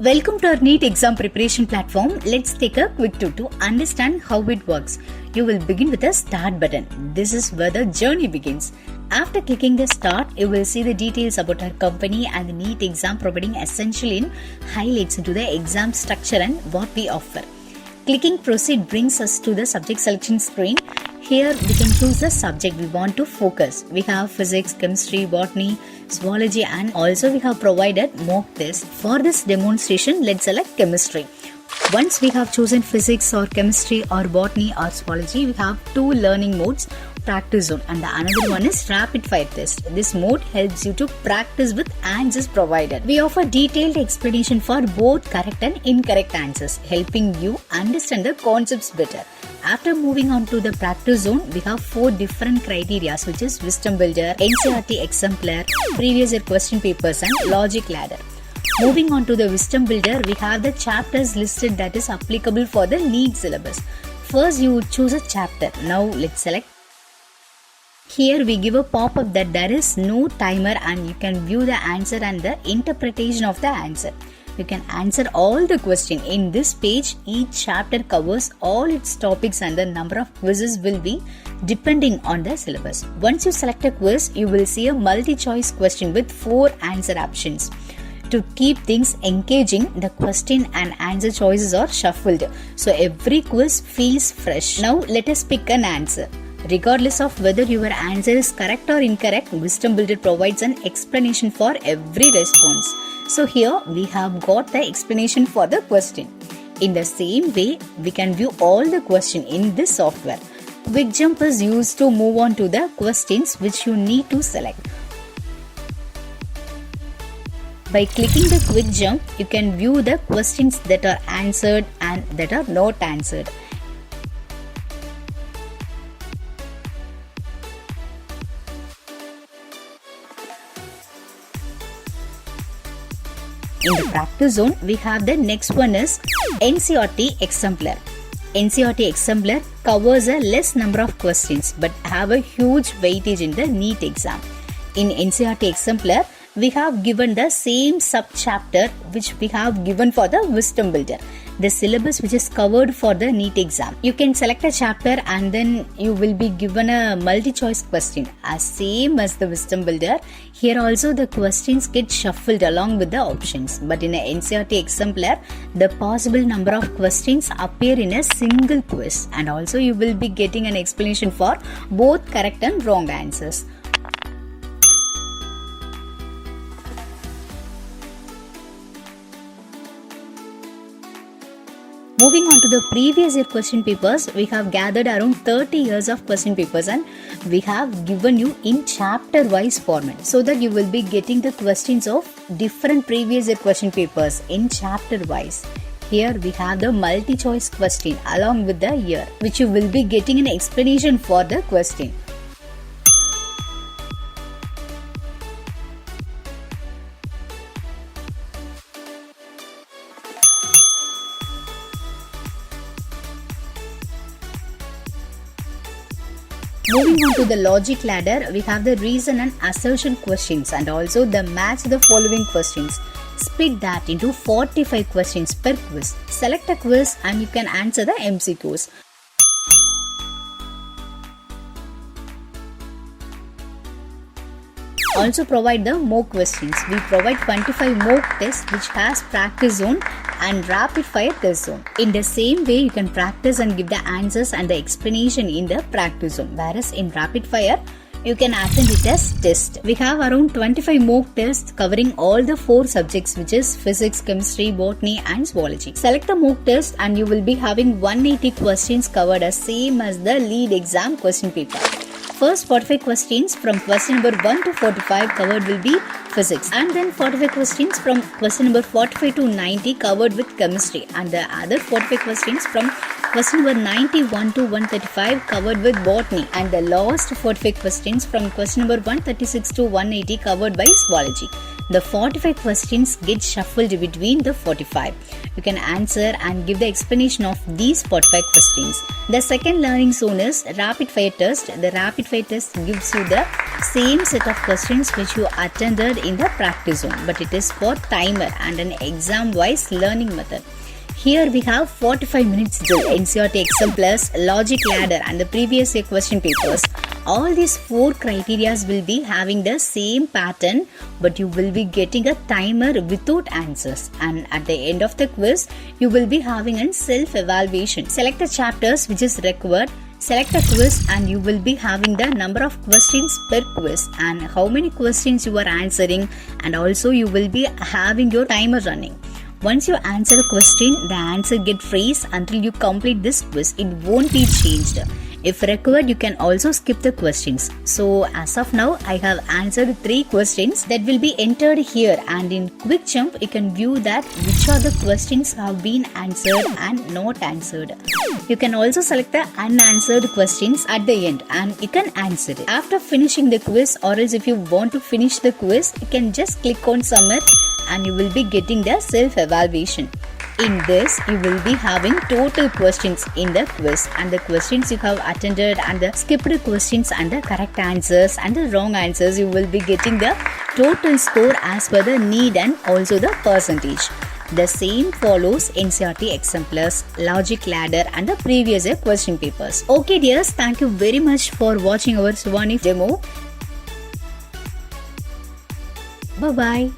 Welcome to our NEET exam preparation platform. Let's take a quick tour to understand how it works. You will begin with the start button. This is where the journey begins. After clicking the start, you will see the details about our company and the NEET exam, providing essential in highlights into the exam structure and what we offer. Clicking proceed brings us to the subject selection screen. Here we can choose the subject we want to focus. We have physics, chemistry, botany, zoology, and also we have provided mock test. For this demonstration, let's select chemistry. Once we have chosen physics or chemistry or botany or zoology, we have two learning modes, practice zone, and the another one is rapid fire test. This mode helps you to practice with answers provided. We offer detailed explanation for both correct and incorrect answers, helping you understand the concepts better. After moving on to the practice zone, we have four different criteria, which is wisdom builder, NCERT exemplar, previous year question papers, and logic ladder. Moving on to the wisdom builder, we have the chapters listed that is applicable for the NEET syllabus. First, you would choose a chapter. Now let's select. Here we give a pop-up that there is no timer and you can view the answer and the interpretation of the answer. You can answer all the questions. In this page, each chapter covers all its topics and the number of quizzes will be depending on the syllabus. Once you select a quiz, you will see a multi-choice question with 4 answer options. To keep things engaging, the question and answer choices are shuffled, so every quiz feels fresh. Now let us pick an answer. Regardless of whether your answer is correct or incorrect, Wisdom Builder provides an explanation for every response. So here we have got the explanation for the question. In the same way, we can view all the questions in this software. Quick Jump is used to move on to the questions which you need to select. By clicking the Quick Jump, you can view the questions that are answered and that are not answered. In the practice zone, we have the next one is NCERT exemplar. NCERT exemplar covers a less number of questions but have a huge weightage in the NEET exam. In NCERT exemplar, we have given the same sub-chapter which we have given for the Wisdom Builder, the syllabus which is covered for the NEET exam. You can select a chapter and then you will be given a multi-choice question as same as the Wisdom Builder. Here also the questions get shuffled along with the options, but in a NCERT exemplar, the possible number of questions appear in a single quiz, and also you will be getting an explanation for both correct and wrong answers. Moving on to the previous year question papers, we have gathered around 30 years of question papers and we have given you in chapter wise format so that you will be getting the questions of different previous year question papers in chapter wise. Here we have the multi-choice question along with the year, which you will be getting an explanation for the question. Moving on to the logic ladder, we have the reason and assertion questions and also the match the following questions. Split that into 45 questions per quiz. Select a quiz and you can answer the MCQs. Also provide the mock questions. We provide 25 mock tests which has practice zone and rapid fire test zone. In the same way, you can practice and give the answers and the explanation in the practice zone, whereas in rapid fire, you can attend it as test. We have around 25 mock tests covering all the 4 subjects, which is physics, chemistry, botany and zoology. Select a mock test and you will be having 180 questions covered as same as the lead exam question paper. First 45 questions from question number 1 to 45 covered will be physics, and then 45 questions from question number 45 to 90 covered with chemistry, and the other 45 questions from question number 91 to 135 covered with botany, and the last 45 questions from question number 136 to 180 covered by zoology. The 45 questions get shuffled between the 45. You can answer and give the explanation of these 45 questions. The second learning zone is rapid fire test. The rapid fire test gives you the same set of questions which you attended in the practice zone, but it is for timer and an exam wise learning method. Here we have 45 minutes drill, NCERT exam plus logic ladder and the previous year question papers. All these 4 criteria will be having the same pattern, but you will be getting a timer without answers, and at the end of the quiz you will be having a self-evaluation. Select the chapters which is required, select a quiz, and you will be having the number of questions per quiz and how many questions you are answering, and also you will be having your timer running. Once you answer a question, the answer get freeze until you complete this quiz. It won't be changed. If required, you can also skip the questions. So as of now, I have answered 3 questions that will be entered here, and in quick jump you can view that which are the questions have been answered and not answered. You can also select the unanswered questions at the end and you can answer it. After finishing the quiz, or else if you want to finish the quiz, you can just click on submit and you will be getting the self-evaluation. In this, you will be having total questions in the quiz, and the questions you have attended and the skipped questions and the correct answers and the wrong answers. You will be getting the total score as per the need and also the percentage. The same follows NCERT exam plus, logic ladder and the previous year question papers. Okay dears, thank you very much for watching our Suvani demo. Bye bye.